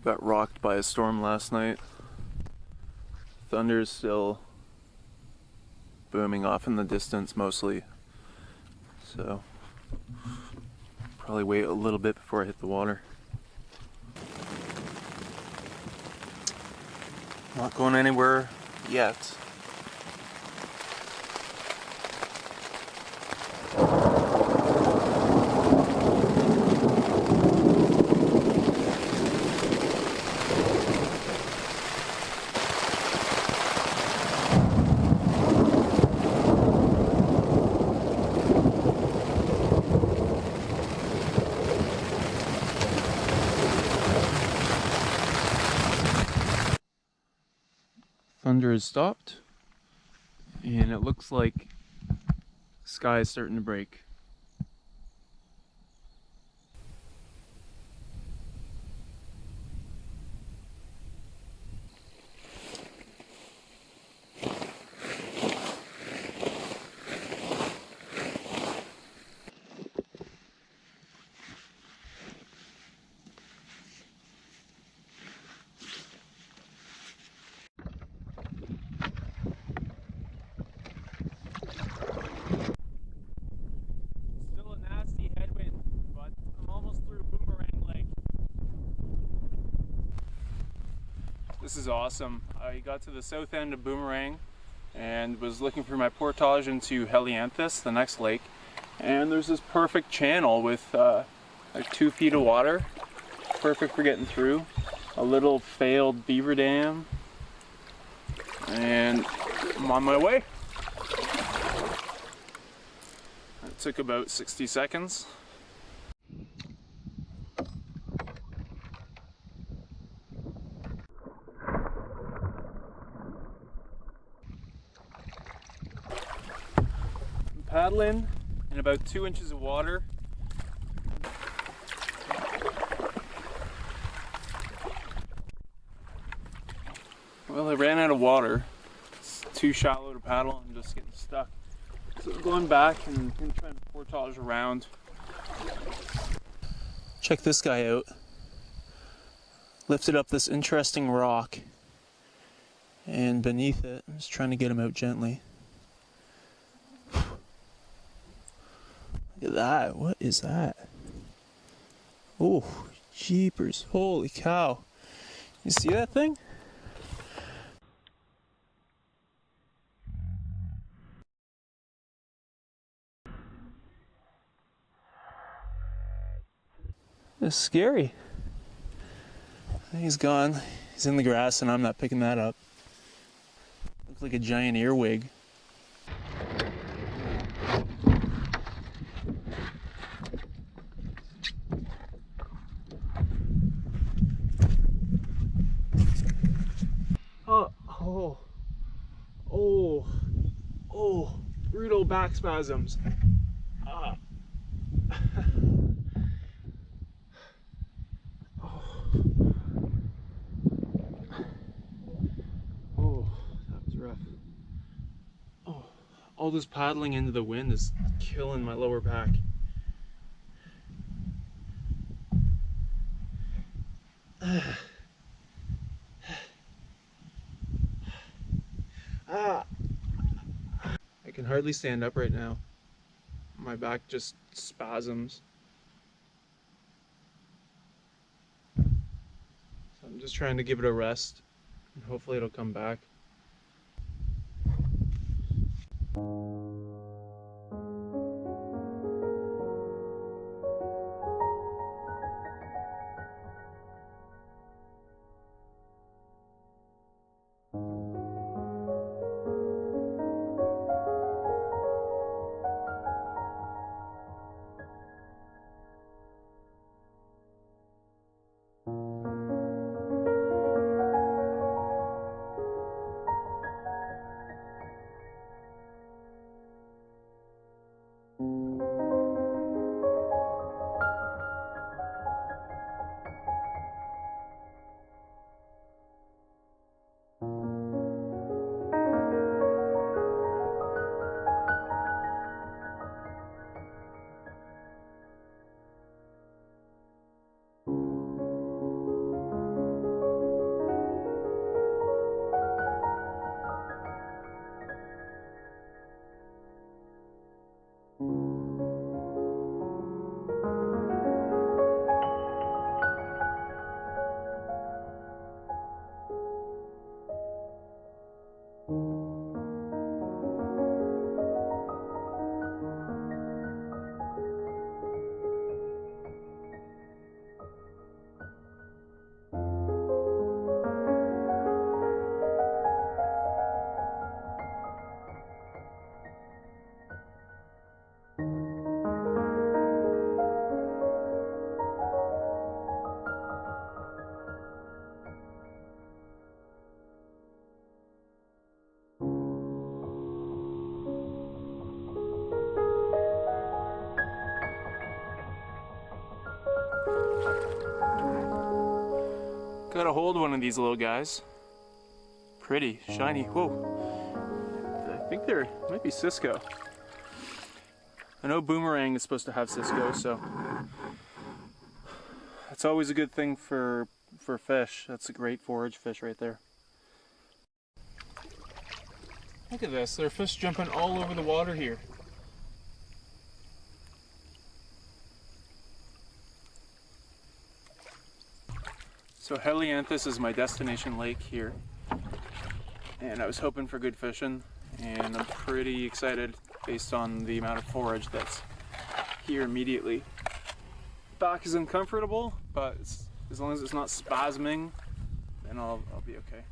Got rocked by a storm last night. Thunder's still booming off in the distance mostly. So probably wait a little bit before I hit the water. Not going anywhere yet. Thunder has stopped, and it looks like the sky is starting to break. This is awesome. I got to the south end of Boomerang and was looking for my portage into Helianthus, the next lake, and there's this perfect channel with like 2 feet of water, perfect for getting through, a little failed beaver dam, and I'm on my way. It took about 60 seconds. Paddling in about 2 inches of water. Well, I ran out of water. It's too shallow to paddle. I'm just getting stuck. So I'm going back and trying to portage around. Check this guy out. Lifted up this interesting rock, and beneath it, I'm just trying to get him out gently. Look at that. What is that? Oh, jeepers. Holy cow. You see that thing? It's scary. He's gone. He's in the grass and I'm not picking that up. Looks like a giant earwig. Oh, brutal back spasms. Ah. Oh, that was rough. Oh, all this paddling into the wind is killing my lower back. I can hardly stand up right now. My back just spasms. So I'm just trying to give it a rest, and hopefully it'll come back. Got a hold of one of these little guys. Pretty, shiny, whoa. I think there might be Cisco. I know boomerang is supposed to have Cisco, so that's always a good thing for fish. That's a great forage fish right there. Look at this, there are fish jumping all over the water here. So Helianthus is my destination lake here, and I was hoping for good fishing, and I'm pretty excited based on the amount of forage that's here immediately. Back is uncomfortable, but as long as it's not spasming, then I'll be okay.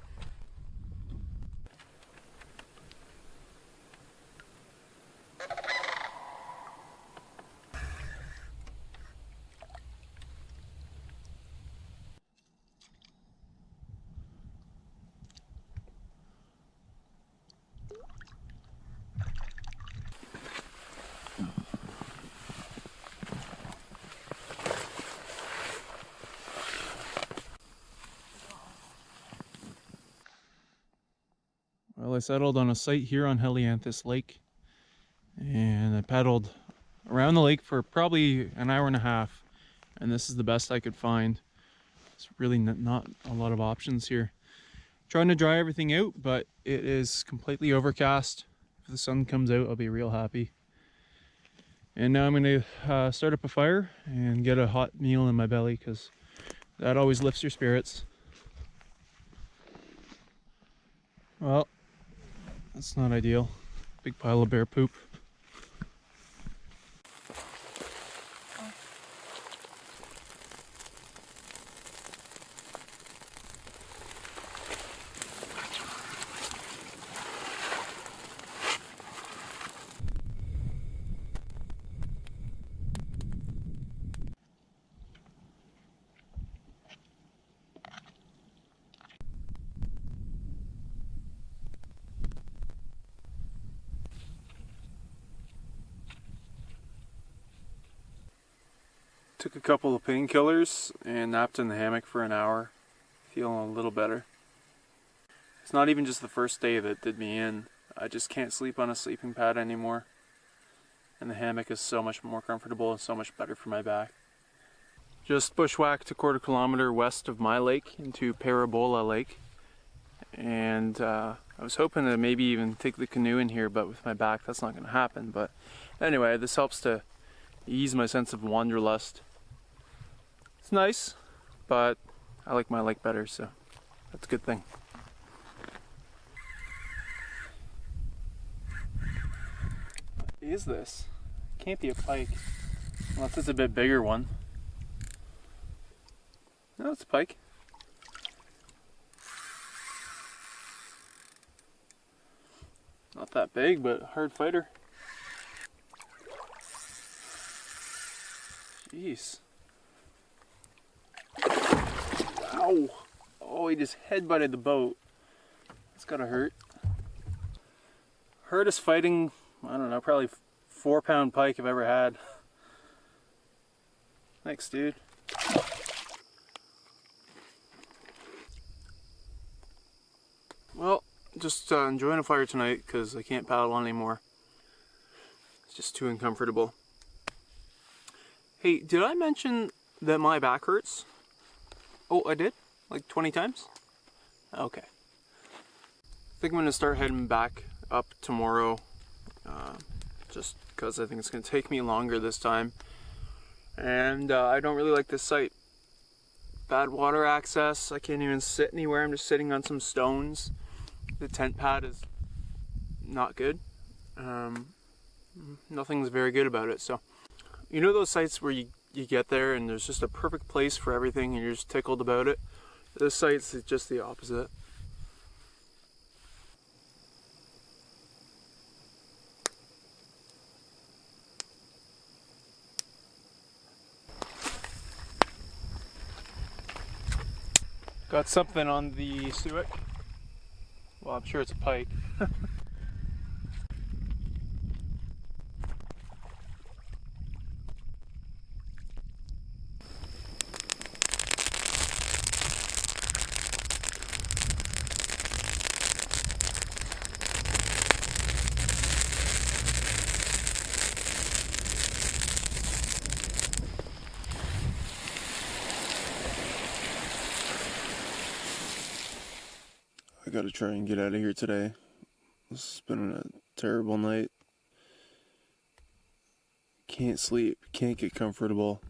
Well, I settled on a site here on Helianthus Lake, and I paddled around the lake for probably an hour and a half, and this is the best I could find. There's really not a lot of options here. Trying to dry everything out, but it is completely overcast. If the sun comes out, I'll be real happy. And now I'm going to start up a fire and get a hot meal in my belly, because that always lifts your spirits. Well, that's not ideal. Big pile of bear poop. Took a couple of painkillers and napped in the hammock for an hour, feeling a little better. It's not even just the first day that did me in. I just can't sleep on a sleeping pad anymore. And the hammock is so much more comfortable and so much better for my back. Just bushwhacked a quarter-kilometer west of my lake into Parabola Lake. And I was hoping to maybe even take the canoe in here, but with my back that's not going to happen. But anyway, this helps to ease my sense of wanderlust. It's nice, but I like my lake better, so that's a good thing. What is this? Can't be a pike, unless it's a bit bigger one. No, it's a pike. Not that big, but hard fighter. Jeez. Wow. Oh, he just headbutted the boat. That's gotta hurt. Hardest fighting, I don't know, probably 4-pound pike I've ever had. Thanks, dude. Well, just enjoying a fire tonight because I can't paddle anymore. It's just too uncomfortable. Hey, did I mention that my back hurts? Oh, I did? Like 20 times? Okay. I think I'm going to start heading back up tomorrow, just because I think it's going to take me longer this time. And I don't really like this site. Bad water access, I can't even sit anywhere, I'm just sitting on some stones. The tent pad is not good. Nothing's very good about it, so. You know those sites where you get there and there's just a perfect place for everything and you're just tickled about it? This site's just the opposite. Got something on the suet. Well, I'm sure it's a pike. gotta try and get out of here today. This has been a terrible night. Can't sleep, can't get comfortable.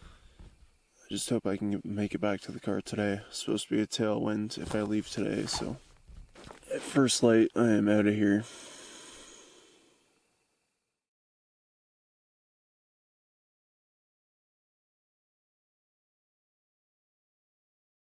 I just hope I can make it back to the car today. It's supposed to be a tailwind if I leave today, so at first light I am out of here.